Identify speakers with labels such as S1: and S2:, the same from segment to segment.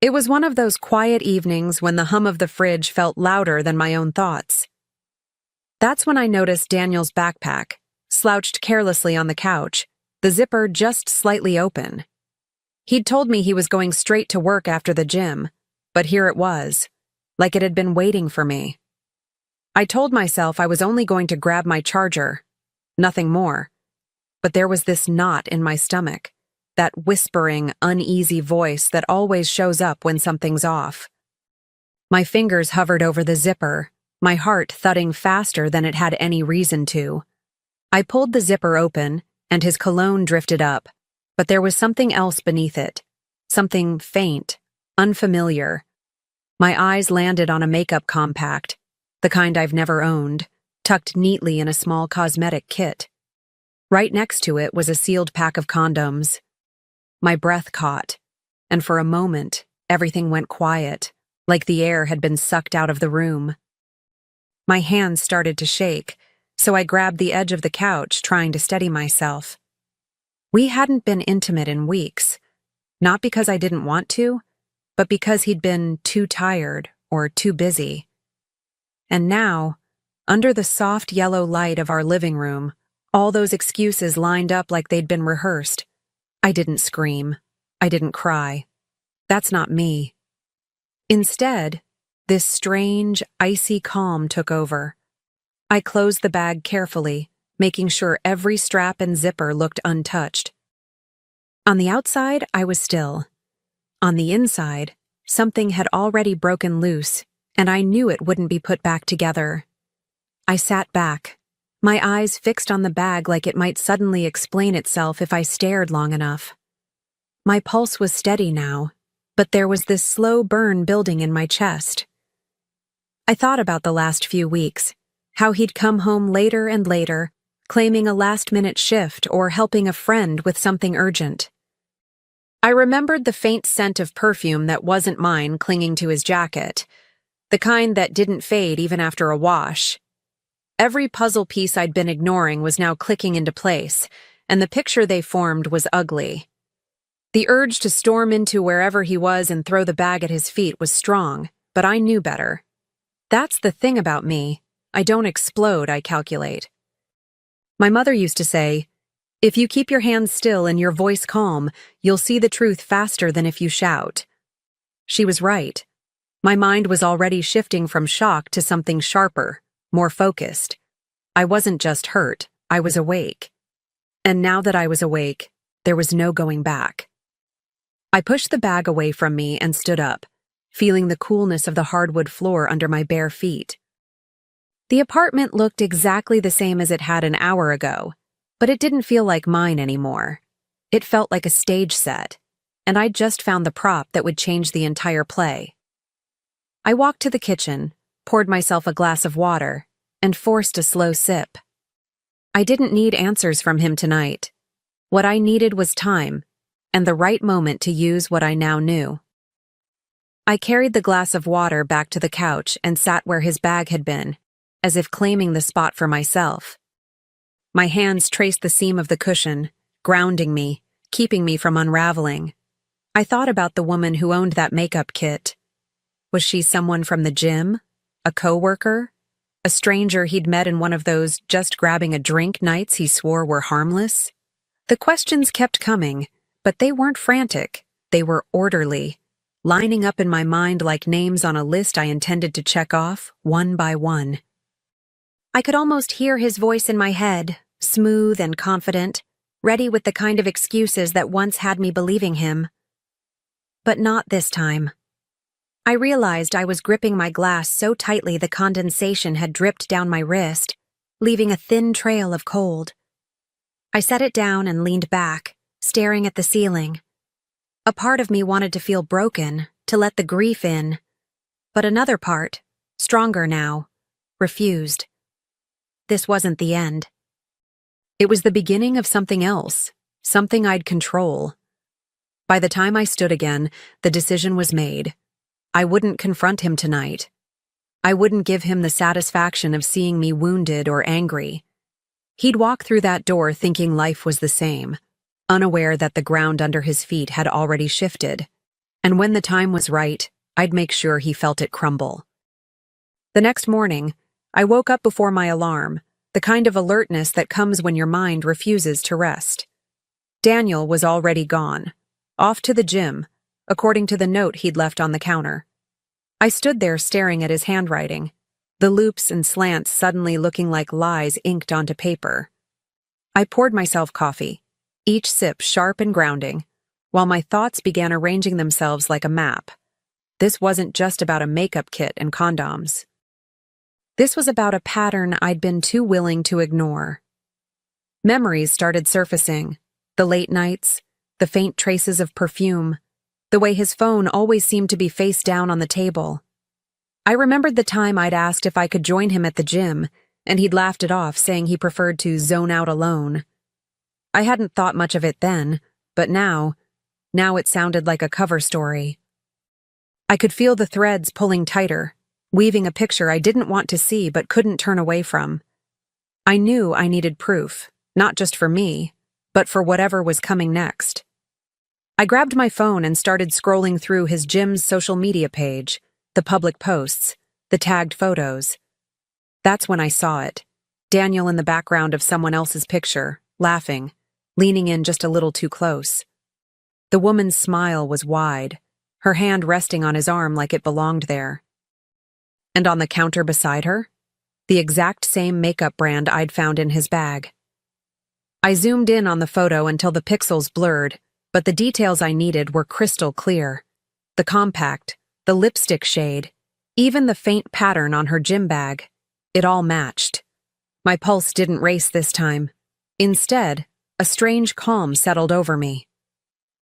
S1: It was one of those quiet evenings when the hum of the fridge felt louder than my own thoughts. That's when I noticed Daniel's backpack, slouched carelessly on the couch, the zipper just slightly open. He'd told me he was going straight to work after the gym, but here it was, like it had been waiting for me. I told myself I was only going to grab my charger, nothing more. But there was this knot in my stomach, that whispering, uneasy voice that always shows up when something's off. My fingers hovered over the zipper, my heart thudding faster than it had any reason to. I pulled the zipper open, and his cologne drifted up, but there was something else beneath it, something faint, unfamiliar. My eyes landed on a makeup compact, the kind I've never owned, tucked neatly in a small cosmetic kit. Right next to it was a sealed pack of condoms. My breath caught, and for a moment, everything went quiet, like the air had been sucked out of the room. My hands started to shake, so I grabbed the edge of the couch, trying to steady myself. We hadn't been intimate in weeks, not because I didn't want to, but because he'd been too tired or too busy. And now, under the soft yellow light of our living room, all those excuses lined up like they'd been rehearsed. I didn't scream. I didn't cry. That's not me. Instead, this strange, icy calm took over. I closed the bag carefully, making sure every strap and zipper looked untouched. On the outside, I was still. On the inside, something had already broken loose, and I knew it wouldn't be put back together. I sat back, my eyes fixed on the bag like it might suddenly explain itself if I stared long enough. My pulse was steady now, but there was this slow burn building in my chest. I thought about the last few weeks, how he'd come home later and later, claiming a last-minute shift or helping a friend with something urgent. I remembered the faint scent of perfume that wasn't mine clinging to his jacket, the kind that didn't fade even after a wash. Every puzzle piece I'd been ignoring was now clicking into place, and the picture they formed was ugly. The urge to storm into wherever he was and throw the bag at his feet was strong, but I knew better. That's the thing about me. I don't explode, I calculate. My mother used to say, "If you keep your hands still and your voice calm, you'll see the truth faster than if you shout." She was right. My mind was already shifting from shock to something sharper, more focused. I wasn't just hurt, I was awake. And now that I was awake, there was no going back. I pushed the bag away from me and stood up, feeling the coolness of the hardwood floor under my bare feet. The apartment looked exactly the same as it had an hour ago, but it didn't feel like mine anymore. It felt like a stage set, and I'd just found the prop that would change the entire play. I walked to the kitchen, poured myself a glass of water, and forced a slow sip. I didn't need answers from him tonight. What I needed was time, and the right moment to use what I now knew. I carried the glass of water back to the couch and sat where his bag had been, as if claiming the spot for myself. My hands traced the seam of the cushion, grounding me, keeping me from unraveling. I thought about the woman who owned that makeup kit. Was she someone from the gym? A coworker? A stranger he'd met in one of those just-grabbing-a-drink nights he swore were harmless? The questions kept coming, but they weren't frantic. They were orderly, lining up in my mind like names on a list I intended to check off, one by one. I could almost hear his voice in my head, smooth and confident, ready with the kind of excuses that once had me believing him. But not this time. I realized I was gripping my glass so tightly the condensation had dripped down my wrist, leaving a thin trail of cold. I set it down and leaned back, staring at the ceiling. A part of me wanted to feel broken, to let the grief in, but another part, stronger now, refused. This wasn't the end. It was the beginning of something else, something I'd control. By the time I stood again, the decision was made. I wouldn't confront him tonight. I wouldn't give him the satisfaction of seeing me wounded or angry. He'd walk through that door thinking life was the same, unaware that the ground under his feet had already shifted. And when the time was right, I'd make sure he felt it crumble. The next morning, I woke up before my alarm, the kind of alertness that comes when your mind refuses to rest. Daniel was already gone, off to the gym, according to the note he'd left on the counter. I stood there staring at his handwriting, the loops and slants suddenly looking like lies inked onto paper. I poured myself coffee, each sip sharp and grounding, while my thoughts began arranging themselves like a map. This wasn't just about a makeup kit and condoms. This was about a pattern I'd been too willing to ignore. Memories started surfacing, the late nights, the faint traces of perfume, the way his phone always seemed to be face down on the table. I remembered the time I'd asked if I could join him at the gym, and he'd laughed it off, saying he preferred to zone out alone. I hadn't thought much of it then, but now it sounded like a cover story. I could feel the threads pulling tighter, weaving a picture I didn't want to see but couldn't turn away from. I knew I needed proof, not just for me, but for whatever was coming next. I grabbed my phone and started scrolling through his gym's social media page, the public posts, the tagged photos. That's when I saw it, Daniel in the background of someone else's picture, laughing, leaning in just a little too close. The woman's smile was wide, her hand resting on his arm like it belonged there. And on the counter beside her, the exact same makeup brand I'd found in his bag. I zoomed in on the photo until the pixels blurred, but the details I needed were crystal clear. The compact, the lipstick shade, even the faint pattern on her gym bag. It all matched. My pulse didn't race this time. Instead, a strange calm settled over me.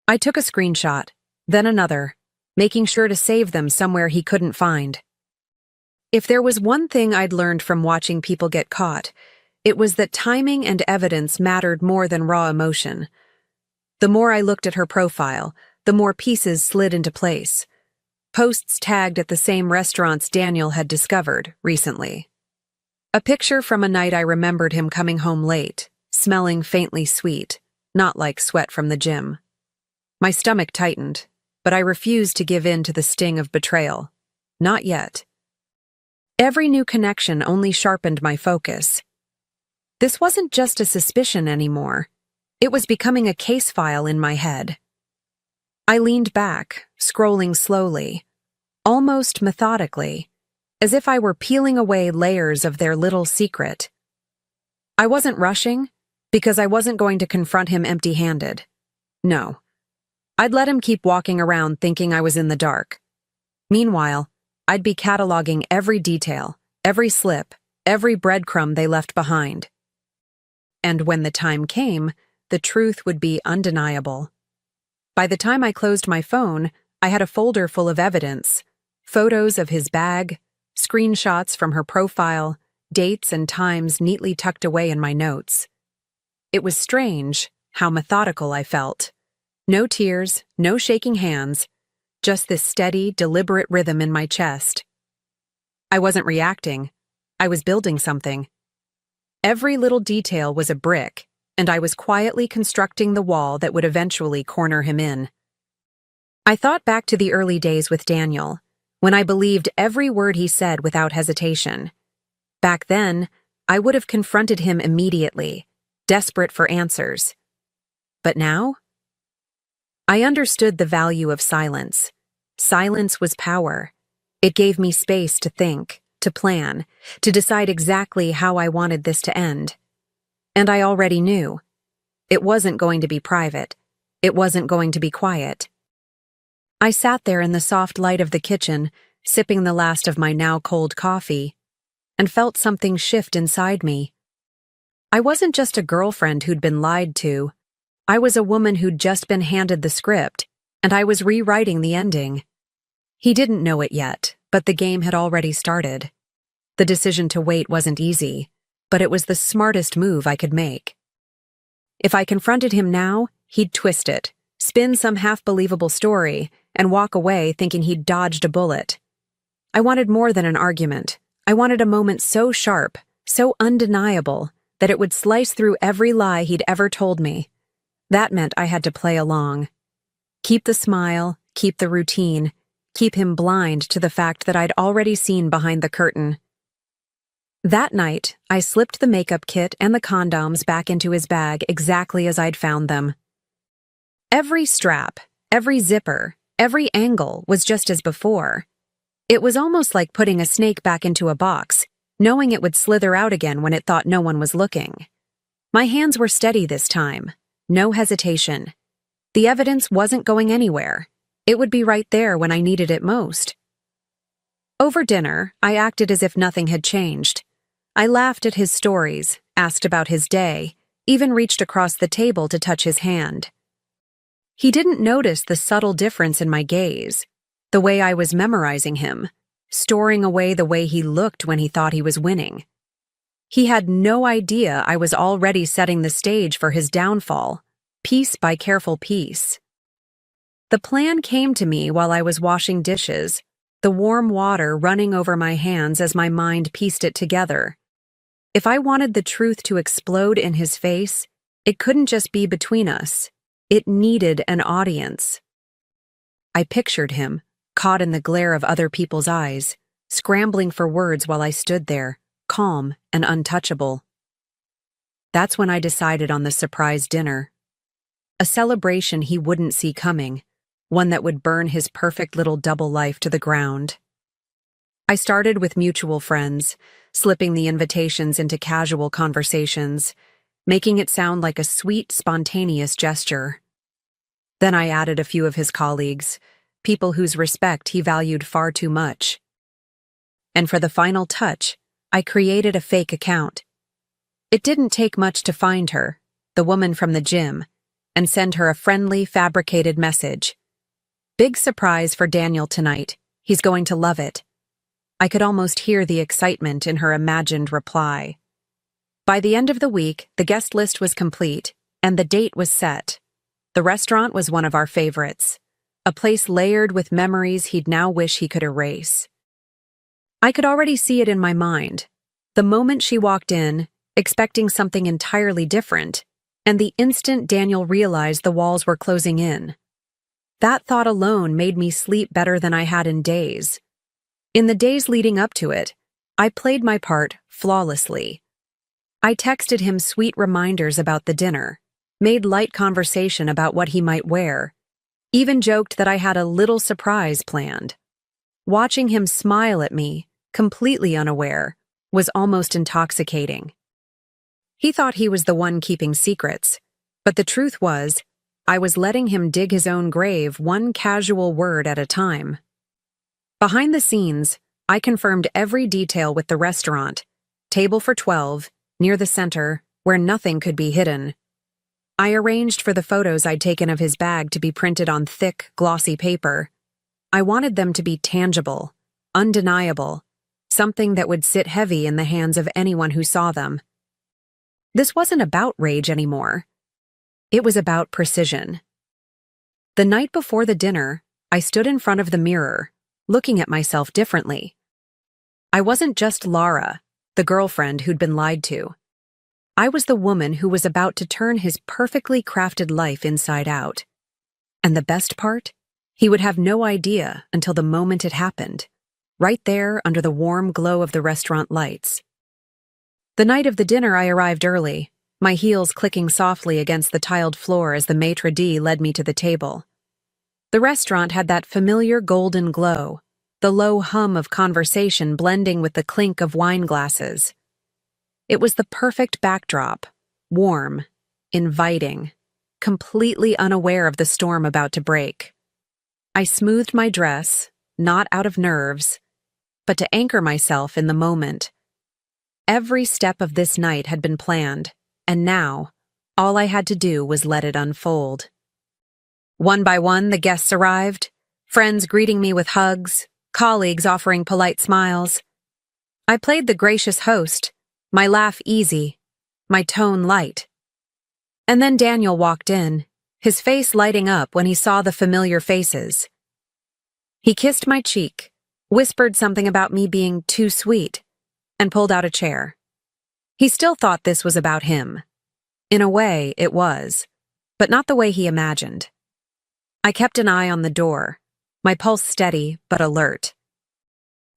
S1: I took a screenshot, then another, making sure to save them somewhere he couldn't find. If there was one thing I'd learned from watching people get caught, it was that timing and evidence mattered more than raw emotion. The more I looked at her profile, the more pieces slid into place. Posts tagged at the same restaurants Daniel had discovered recently. A picture from a night I remembered him coming home late, smelling faintly sweet, not like sweat from the gym. My stomach tightened, but I refused to give in to the sting of betrayal. Not yet. Every new connection only sharpened my focus. This wasn't just a suspicion anymore. It was becoming a case file in my head. I leaned back, scrolling slowly, almost methodically, as if I were peeling away layers of their little secret. I wasn't rushing, because I wasn't going to confront him empty-handed. No. I'd let him keep walking around thinking I was in the dark. Meanwhile, I'd be cataloging every detail, every slip, every breadcrumb they left behind. And when the time came, the truth would be undeniable. By the time I closed my phone, I had a folder full of evidence, photos of his bag, screenshots from her profile, dates and times neatly tucked away in my notes. It was strange how methodical I felt. No tears, no shaking hands, just this steady, deliberate rhythm in my chest. I wasn't reacting. I was building something. Every little detail was a brick, and I was quietly constructing the wall that would eventually corner him in. I thought back to the early days with Daniel, when I believed every word he said without hesitation. Back then, I would have confronted him immediately, desperate for answers. But now? I understood the value of silence. Silence was power. It gave me space to think, to plan, to decide exactly how I wanted this to end. And I already knew. It wasn't going to be private. It wasn't going to be quiet. I sat there in the soft light of the kitchen, sipping the last of my now cold coffee, and felt something shift inside me. I wasn't just a girlfriend who'd been lied to. I was a woman who'd just been handed the script, and I was rewriting the ending. He didn't know it yet, but the game had already started. The decision to wait wasn't easy, but it was the smartest move I could make. If I confronted him now, he'd twist it, spin some half-believable story, and walk away thinking he'd dodged a bullet. I wanted more than an argument. I wanted a moment so sharp, so undeniable, that it would slice through every lie he'd ever told me. That meant I had to play along. Keep the smile, keep the routine, keep him blind to the fact that I'd already seen behind the curtain. That night, I slipped the makeup kit and the condoms back into his bag exactly as I'd found them. Every strap, every zipper, every angle was just as before. It was almost like putting a snake back into a box, knowing it would slither out again when it thought no one was looking. My hands were steady this time. No hesitation. The evidence wasn't going anywhere. It would be right there when I needed it most. Over dinner, I acted as if nothing had changed. I laughed at his stories, asked about his day, even reached across the table to touch his hand. He didn't notice the subtle difference in my gaze, the way I was memorizing him, storing away the way he looked when he thought he was winning. He had no idea I was already setting the stage for his downfall, piece by careful piece. The plan came to me while I was washing dishes, the warm water running over my hands as my mind pieced it together. If I wanted the truth to explode in his face, it couldn't just be between us. It needed an audience. I pictured him, caught in the glare of other people's eyes, scrambling for words while I stood there, calm and untouchable. That's when I decided on the surprise dinner. A celebration he wouldn't see coming, one that would burn his perfect little double life to the ground. I started with mutual friends, slipping the invitations into casual conversations, making it sound like a sweet, spontaneous gesture. Then I added a few of his colleagues, people whose respect he valued far too much. And for the final touch, I created a fake account. It didn't take much to find her, the woman from the gym, and send her a friendly, fabricated message. Big surprise for Daniel tonight. He's going to love it. I could almost hear the excitement in her imagined reply. By the end of the week, the guest list was complete, and the date was set. The restaurant was one of our favorites, a place layered with memories he'd now wish he could erase. I could already see it in my mind. The moment she walked in, expecting something entirely different, and the instant Daniel realized the walls were closing in. That thought alone made me sleep better than I had in days. In the days leading up to it, I played my part flawlessly. I texted him sweet reminders about the dinner, made light conversation about what he might wear, even joked that I had a little surprise planned. Watching him smile at me, completely unaware, was almost intoxicating. He thought he was the one keeping secrets, but the truth was, I was letting him dig his own grave one casual word at a time. Behind the scenes, I confirmed every detail with the restaurant, table for 12, near the center, where nothing could be hidden. I arranged for the photos I'd taken of his bag to be printed on thick, glossy paper. I wanted them to be tangible, undeniable, something that would sit heavy in the hands of anyone who saw them. This wasn't about rage anymore. It was about precision. The night before the dinner, I stood in front of the mirror, looking at myself differently. I wasn't just Lara, the girlfriend who'd been lied to. I was the woman who was about to turn his perfectly crafted life inside out. And the best part? He would have no idea until the moment it happened, right there under the warm glow of the restaurant lights. The night of the dinner I arrived early, my heels clicking softly against the tiled floor as the maitre d' led me to the table. The restaurant had that familiar golden glow, the low hum of conversation blending with the clink of wine glasses. It was the perfect backdrop, warm, inviting, completely unaware of the storm about to break. I smoothed my dress, not out of nerves, but to anchor myself in the moment. Every step of this night had been planned, and now, all I had to do was let it unfold. One by one, the guests arrived, friends greeting me with hugs, colleagues offering polite smiles. I played the gracious host, my laugh easy, my tone light. And then Daniel walked in, his face lighting up when he saw the familiar faces. He kissed my cheek, whispered something about me being too sweet, and pulled out a chair. He still thought this was about him. In a way, it was, but not the way he imagined. I kept an eye on the door, my pulse steady but alert.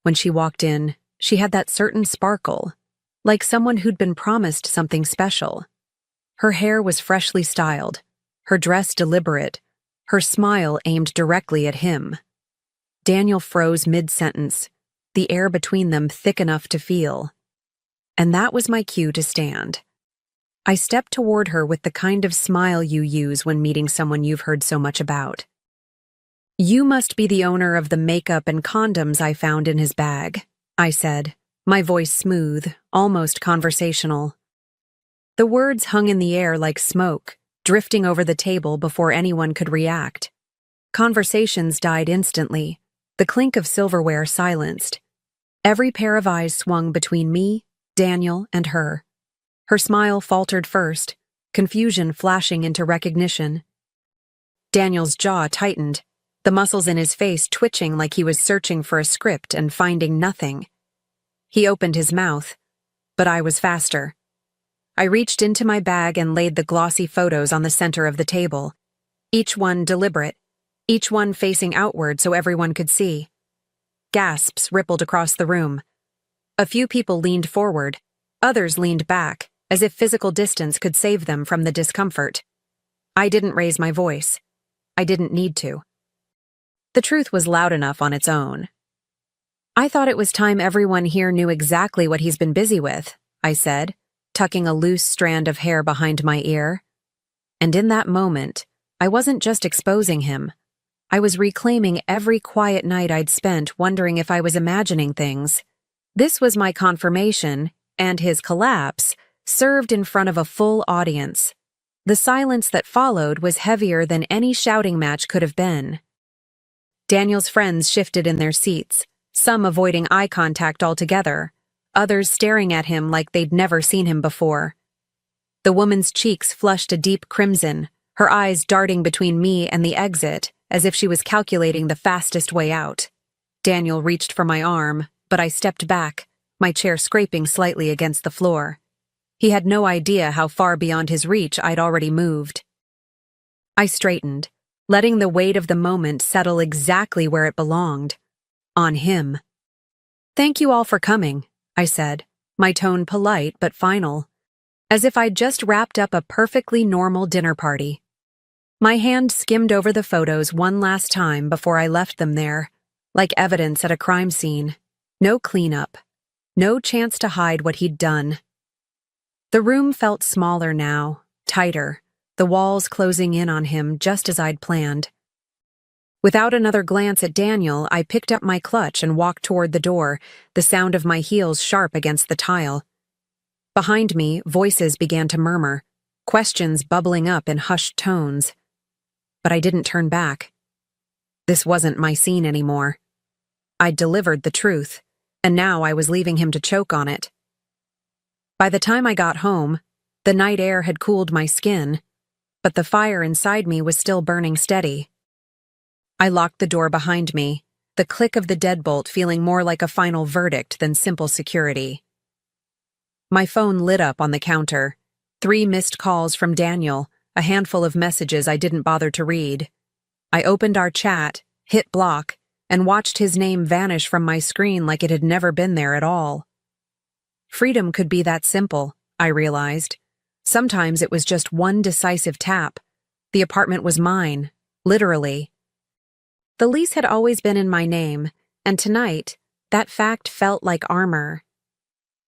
S1: When she walked in, she had that certain sparkle, like someone who'd been promised something special. Her hair was freshly styled, her dress deliberate, her smile aimed directly at him. Daniel froze mid-sentence, the air between them thick enough to feel. And that was my cue to stand. I stepped toward her with the kind of smile you use when meeting someone you've heard so much about. "You must be the owner of the makeup and condoms I found in his bag," I said, my voice smooth, almost conversational. The words hung in the air like smoke, drifting over the table before anyone could react. Conversations died instantly, the clink of silverware silenced. Every pair of eyes swung between me, Daniel, and her. Her smile faltered first, confusion flashing into recognition. Daniel's jaw tightened, the muscles in his face twitching like he was searching for a script and finding nothing. He opened his mouth, but I was faster. I reached into my bag and laid the glossy photos on the center of the table, each one deliberate, each one facing outward so everyone could see. Gasps rippled across the room. A few people leaned forward, others leaned back, as if physical distance could save them from the discomfort. I didn't raise my voice. I didn't need to. The truth was loud enough on its own. "I thought it was time everyone here knew exactly what he's been busy with," I said, tucking a loose strand of hair behind my ear. And in that moment, I wasn't just exposing him. I was reclaiming every quiet night I'd spent wondering if I was imagining things. This was my confirmation, and his collapse, served in front of a full audience. The silence that followed was heavier than any shouting match could have been. Daniel's friends shifted in their seats, some avoiding eye contact altogether, others staring at him like they'd never seen him before. The woman's cheeks flushed a deep crimson, her eyes darting between me and the exit, as if she was calculating the fastest way out. Daniel reached for my arm, but I stepped back, my chair scraping slightly against the floor. He had no idea how far beyond his reach I'd already moved. I straightened, letting the weight of the moment settle exactly where it belonged. On him. "Thank you all for coming," I said, my tone polite but final, as if I'd just wrapped up a perfectly normal dinner party. My hand skimmed over the photos one last time before I left them there, like evidence at a crime scene. No cleanup. No chance to hide what he'd done. The room felt smaller now, tighter, the walls closing in on him just as I'd planned. Without another glance at Daniel, I picked up my clutch and walked toward the door, the sound of my heels sharp against the tile. Behind me, voices began to murmur, questions bubbling up in hushed tones. But I didn't turn back. This wasn't my scene anymore. I'd delivered the truth, and now I was leaving him to choke on it. By the time I got home, the night air had cooled my skin, but the fire inside me was still burning steady. I locked the door behind me, the click of the deadbolt feeling more like a final verdict than simple security. My phone lit up on the counter, 3 missed calls from Daniel, a handful of messages I didn't bother to read. I opened our chat, hit block, and watched his name vanish from my screen like it had never been there at all. Freedom could be that simple, I realized. Sometimes it was just one decisive tap. The apartment was mine, literally. The lease had always been in my name, and tonight, that fact felt like armor.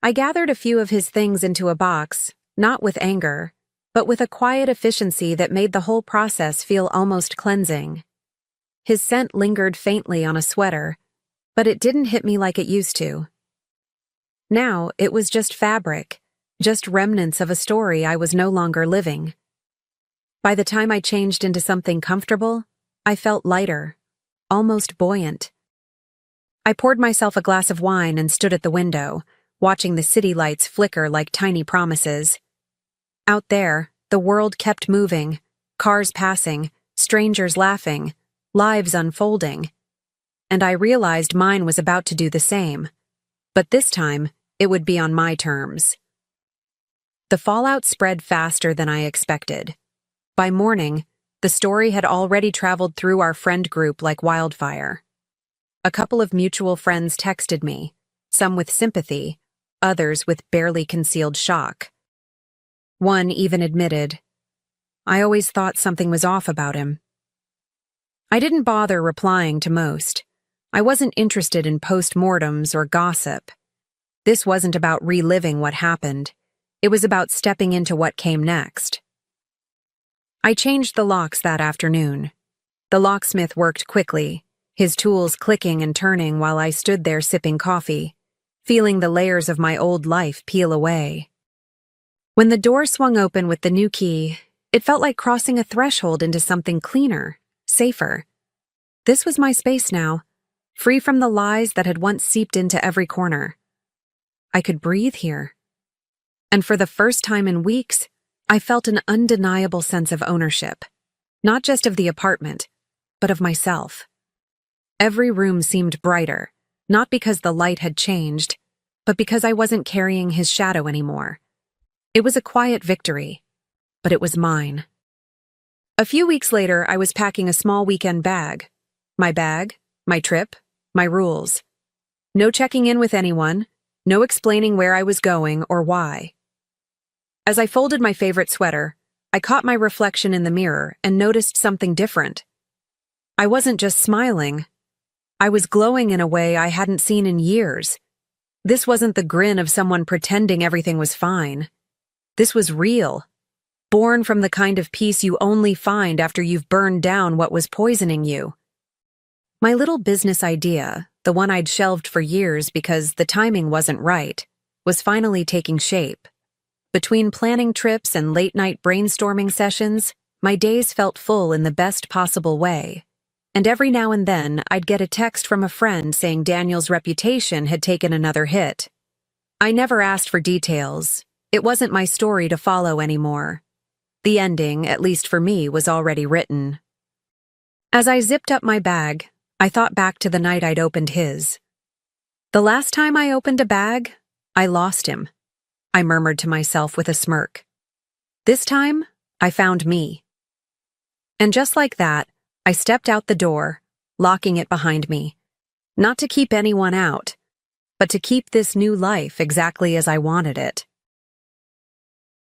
S1: I gathered a few of his things into a box, not with anger, but with a quiet efficiency that made the whole process feel almost cleansing. His scent lingered faintly on a sweater, but it didn't hit me like it used to. Now, it was just fabric, just remnants of a story I was no longer living. By the time I changed into something comfortable, I felt lighter, almost buoyant. I poured myself a glass of wine and stood at the window, watching the city lights flicker like tiny promises. Out there, the world kept moving, cars passing, strangers laughing, lives unfolding. And I realized mine was about to do the same. But this time, it would be on my terms. The fallout spread faster than I expected. By morning, The story had already traveled through our friend group like wildfire. A couple of mutual friends texted me, some with sympathy, others with barely concealed shock. One even admitted, "I always thought something was off about him." I didn't bother replying to most. I wasn't interested in post-mortems or gossip. This wasn't about reliving what happened. It was about stepping into what came next. I changed the locks that afternoon. The locksmith worked quickly, his tools clicking and turning while I stood there sipping coffee, feeling the layers of my old life peel away. When the door swung open with the new key, it felt like crossing a threshold into something cleaner, safer. This was my space now, free from the lies that had once seeped into every corner. I could breathe here. And for the first time in weeks, I felt an undeniable sense of ownership, not just of the apartment, but of myself. Every room seemed brighter, not because the light had changed, but because I wasn't carrying his shadow anymore. It was a quiet victory, but it was mine. A few weeks later, I was packing a small weekend bag. My bag, my trip, my rules. No checking in with anyone, no explaining where I was going or why. As I folded my favorite sweater, I caught my reflection in the mirror and noticed something different. I wasn't just smiling. I was glowing in a way I hadn't seen in years. This wasn't the grin of someone pretending everything was fine. This was real, born from the kind of peace you only find after you've burned down what was poisoning you. My little business idea, the one I'd shelved for years because the timing wasn't right, was finally taking shape. Between planning trips and late-night brainstorming sessions, my days felt full in the best possible way. And every now and then, I'd get a text from a friend saying Daniel's reputation had taken another hit. I never asked for details. It wasn't my story to follow anymore. The ending, at least for me, was already written. As I zipped up my bag, I thought back to the night I'd opened his. The last time I opened a bag, I lost him, I murmured to myself with a smirk. This time, I found me. And just like that, I stepped out the door, locking it behind me. Not to keep anyone out, but to keep this new life exactly as I wanted it.